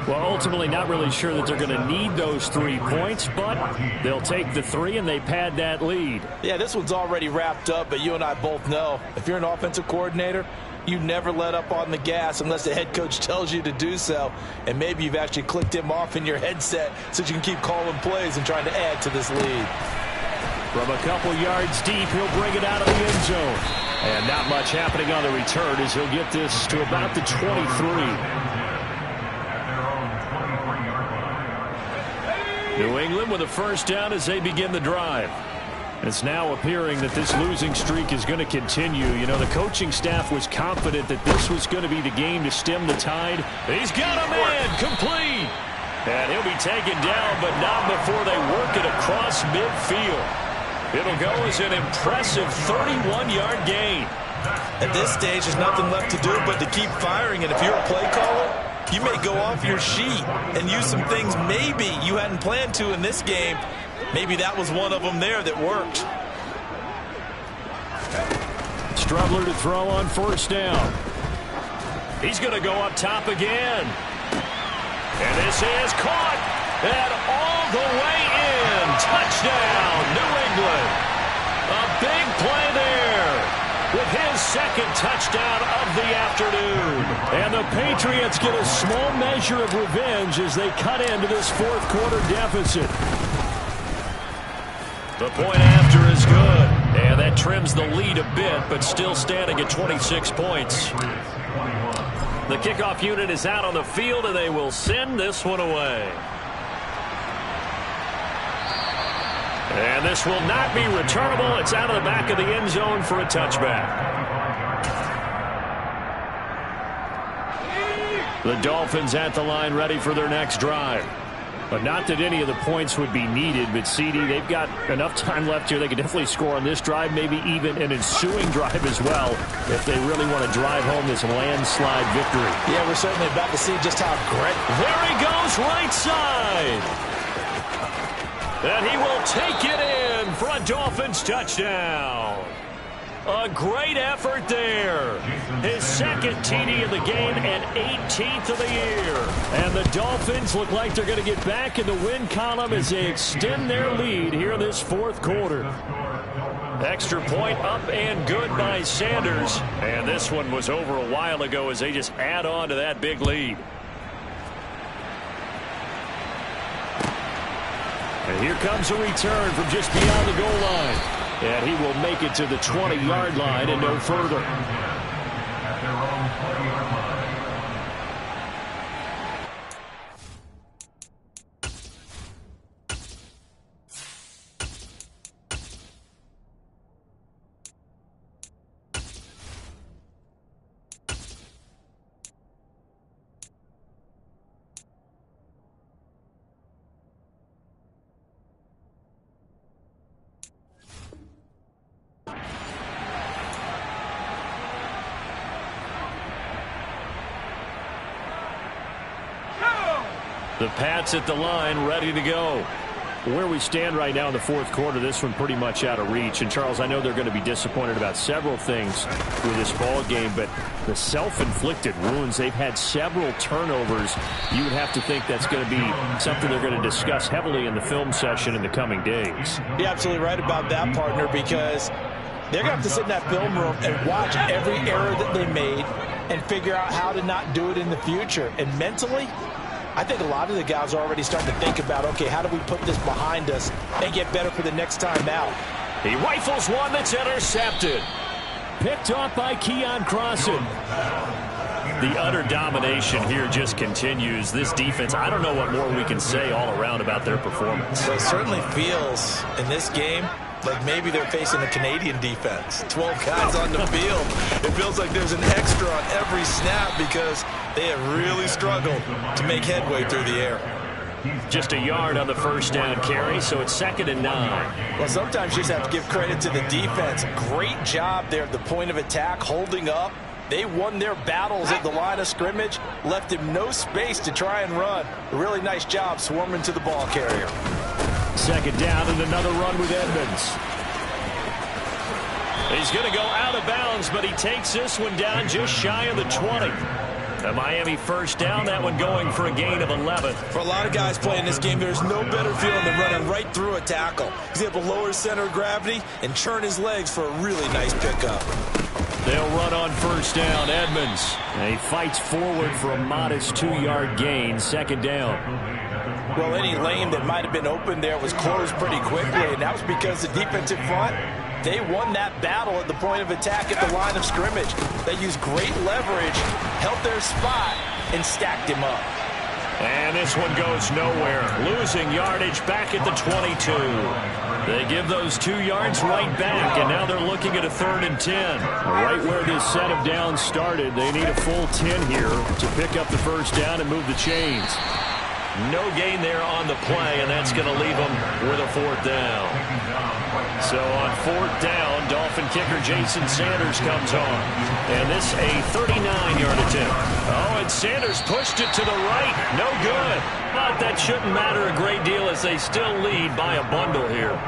S4: Well, ultimately not really sure that they're going to need those 3 points, but they'll take the 3 and they pad that lead.
S2: Yeah, this one's already wrapped up, but you and I both know if you're an offensive coordinator, you never let up on the gas unless the head coach tells you to do so, and maybe you've actually clicked him off in your headset so you can keep calling plays and trying to add to this lead.
S4: From a couple yards deep, he'll bring it out of the end zone. And not much happening on the return as he'll get this to about the 23. New England with a 1st down as they begin the drive. It's now appearing that this losing streak is going to continue. You know, the coaching staff was confident that this was going to be the game to stem the tide. He's got a man complete. And he'll be taken down, but not before they work it across midfield. It'll go as an impressive 31-yard gain.
S2: At this stage, there's nothing left to do but to keep firing. And if you're a play caller, you may go off your sheet and use some things maybe you hadn't planned to in this game. Maybe that was one of them there that worked.
S4: Strubler to throw on 1st down. He's going to go up top again. And this is caught. And all the way in. Touchdown, New England. A big play there with his 2nd touchdown of the afternoon. And the Patriots get a small measure of revenge as they cut into this 4th quarter deficit. The point after is good. And that trims the lead a bit, but still standing at 26 points. The kickoff unit is out on the field, and they will send this one away. And this will not be returnable. It's out of the back of the end zone for a touchback. The Dolphins at the line ready for their next drive. But not that any of the points would be needed, but CD, they've got enough time left here. They could definitely score on this drive, maybe even an ensuing drive as well, if they really want to drive home this landslide victory.
S2: Yeah, we're certainly about to see just how great.
S4: There he goes, right side. And he will take it in for a Dolphins touchdown. A great effort there. His 2nd TD of the game and 18th of the year. And the Dolphins look like they're going to get back in the win column as they extend their lead here in this 4th quarter. Extra point up and good by Sanders. And this one was over a while ago as they just add on to that big lead. And here comes a return from just beyond the goal line. And he will make it to the 20-yard line and no further.
S3: At their own 20-yard line.
S4: The Pats at the line, ready to go. Where we stand right now in the fourth quarter, this one pretty much out of reach. And, Charles, I know they're going to be disappointed about several things with this ball game, but the self-inflicted wounds, they've had several turnovers. You would have to think that's going to be something they're going to discuss heavily in the film session in the coming days.
S2: You're absolutely right about that, partner, because they're going to have to sit in that film room and watch every error that they made and figure out how to not do it in the future. And mentally, I think a lot of the guys are already starting to think about, okay, how do we put this behind us and get better for the next time out?
S4: He rifles one that's intercepted. Picked off by Keon Crossan. The utter domination here just continues. This defense, I don't know what more we can say all around about their performance.
S2: Well, it certainly feels in this game like maybe they're facing a Canadian defense. 12 guys on the field. It feels like there's an extra on every snap because they have really struggled to make headway through the air.
S4: Just a yard on the first down carry, so it's 2nd and 9.
S2: Well, sometimes you just have to give credit to the defense. Great job there at the point of attack, holding up. They won their battles at the line of scrimmage, left him no space to try and run. A really nice job swarming to the ball carrier.
S4: 2nd down and another run with Edmonds. He's going to go out of bounds, but he takes this one down just shy of the 20. A Miami first down, that one going for a gain of 11.
S2: For a lot of guys playing this game, there's no better feeling than running right through a tackle. He's able to lower his center of gravity and churn his legs for a really nice pickup.
S4: They'll run on first down. Edmonds. And he fights forward for a modest 2-yard gain. 2nd down.
S2: Well, any lane that might have been open there was closed pretty quickly, and that was because the defensive front, they won that battle at the point of attack at the line of scrimmage. They used great leverage, held their spot, and stacked him up.
S4: And this one goes nowhere. Losing yardage back at the 22. They give those 2 yards right back, and now they're looking at a 3rd and 10. Right where this set of downs started, they need a full 10 here to pick up the first down and move the chains. No gain there on the play, and that's going to leave them with a 4th down. So on 4th down, Dolphin kicker Jason Sanders comes on. And this a 39-yard attempt. Oh, and Sanders pushed it to the right. No good. But that shouldn't matter a great deal as they still lead by a bundle here.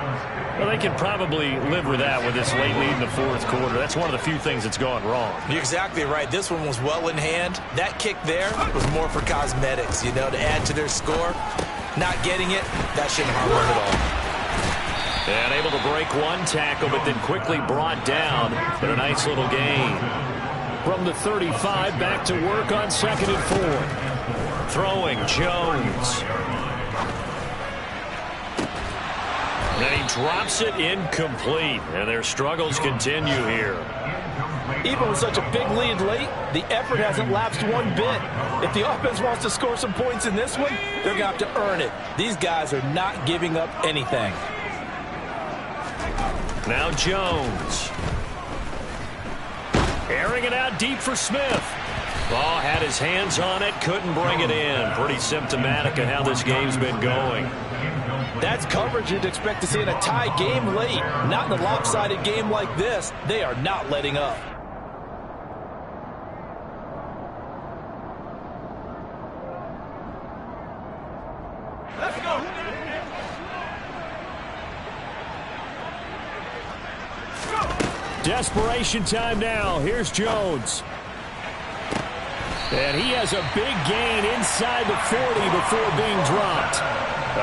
S4: Well, they can probably live with that with this late lead in the fourth quarter. That's one of the few things that's gone wrong.
S2: You're exactly right. This one was well in hand. That kick there was more for cosmetics, to add to their score. Not getting it, that shouldn't harm them at all.
S4: And able to break one tackle, but then quickly brought down. But a nice little gain. From the 35, back to work on 2nd and 4. Throwing, Jones. And he drops it incomplete. And their struggles continue here.
S2: Even with such a big lead late, the effort hasn't lapsed one bit. If the offense wants to score some points in this one, they're going to have to earn it. These guys are not giving up anything.
S4: Now Jones. Airing it out deep for Smith. Ball had his hands on it, couldn't bring it in. Pretty symptomatic of how this game's been going.
S2: That's coverage you'd expect to see in a tie game late. Not in a lopsided game like this. They are not letting up.
S3: Let's go.
S4: Desperation time now. Here's Jones. And he has a big gain inside the 40 before being dropped.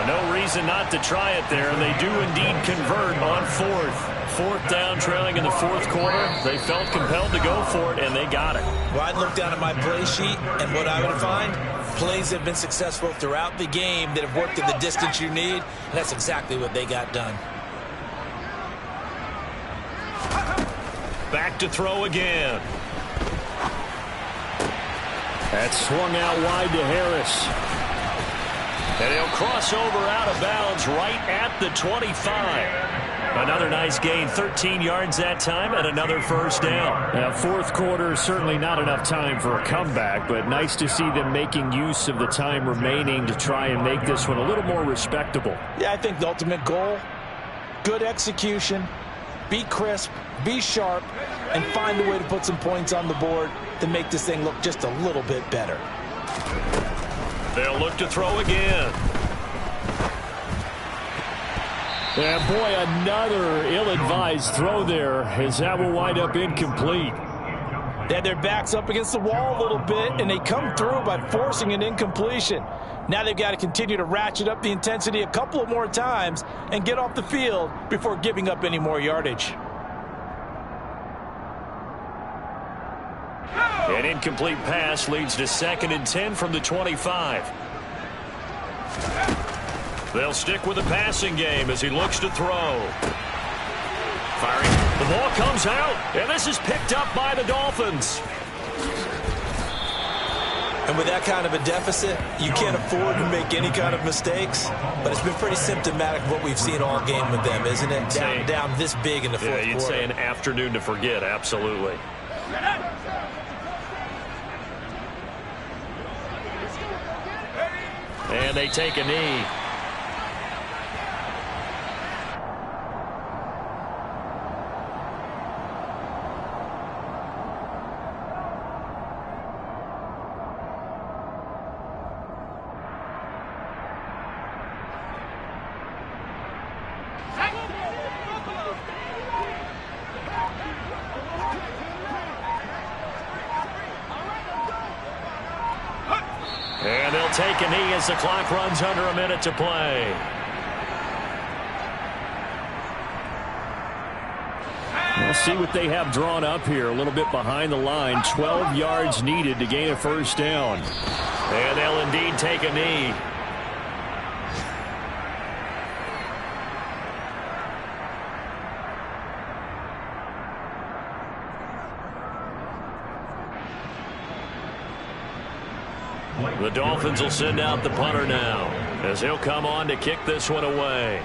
S4: No reason not to try it there, and they do indeed convert on 4th. 4th down, trailing in the fourth quarter. They felt compelled to go for it, and they got it.
S2: Well, I'd look down at my play sheet, and what I would find, plays have been successful throughout the game that have worked at the distance you need, and that's exactly what they got done.
S4: Back to throw again. That's swung out wide to Harris. And he'll cross over out of bounds right at the 25. Another nice gain, 13 yards that time, and another first down. Now, fourth quarter, certainly not enough time for a comeback, but nice to see them making use of the time remaining to try and make this one a little more respectable.
S2: Yeah, I think the ultimate goal, good execution, be crisp, be sharp, and find a way to put some points on the board to make this thing look just a little bit better.
S4: They'll look to throw again.
S1: And boy, another ill-advised throw there, as that will wind up incomplete.
S2: They had their backs up against the wall a little bit, and they come through by forcing an incompletion. Now they've got to continue to ratchet up the intensity a couple of more times and get off the field before giving up any more yardage.
S1: An incomplete pass leads to 2nd and 10 from the 25. They'll stick with the passing game as he looks to throw. Firing. The ball comes out, and this is picked up by the Dolphins.
S5: And with that kind of a deficit, you can't afford to make any kind of mistakes. But it's been pretty symptomatic of what we've seen all game with them, isn't it? Down this big in the fourth quarter.
S1: Yeah, you'd say an afternoon to forget, absolutely. And they take a knee. And they'll take a knee as the clock runs under a minute to play. We'll see what they have drawn up here. A little bit behind the line. 12 yards needed to gain a first down. And they'll indeed take a knee. The Dolphins will send out the punter now, as he'll come on to kick this one away.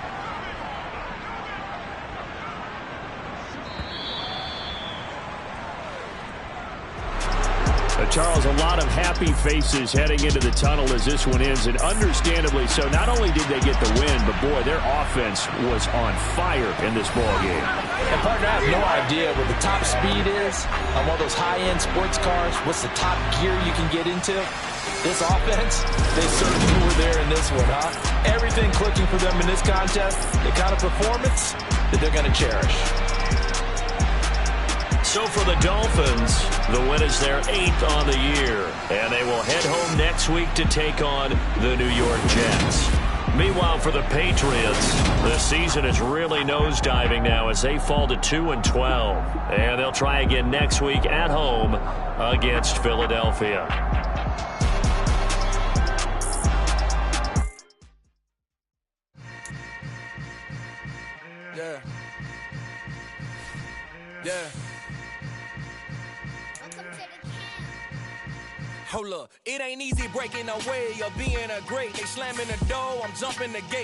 S1: Charles, a lot of happy faces heading into the tunnel as this one ends, and understandably so. Not only did they get the win, but boy, their offense was on fire in this ball game.
S2: And partner, I have no idea what the top speed is on one of those high-end sports cars. What's the top gear you can get into? This offense, they certainly were there in this one, huh? Everything clicking for them in this contest, the kind of performance that they're going to cherish.
S1: So for the Dolphins, the win is their 8th on the year, and they will head home next week to take on the New York Jets. Meanwhile, for the Patriots, the season is really nosediving now as they fall to 2-12, and they'll try again next week at home against Philadelphia.
S6: Yeah. Hold up, it ain't easy breaking away or being a great. They slamming the door, I'm jumping the gate.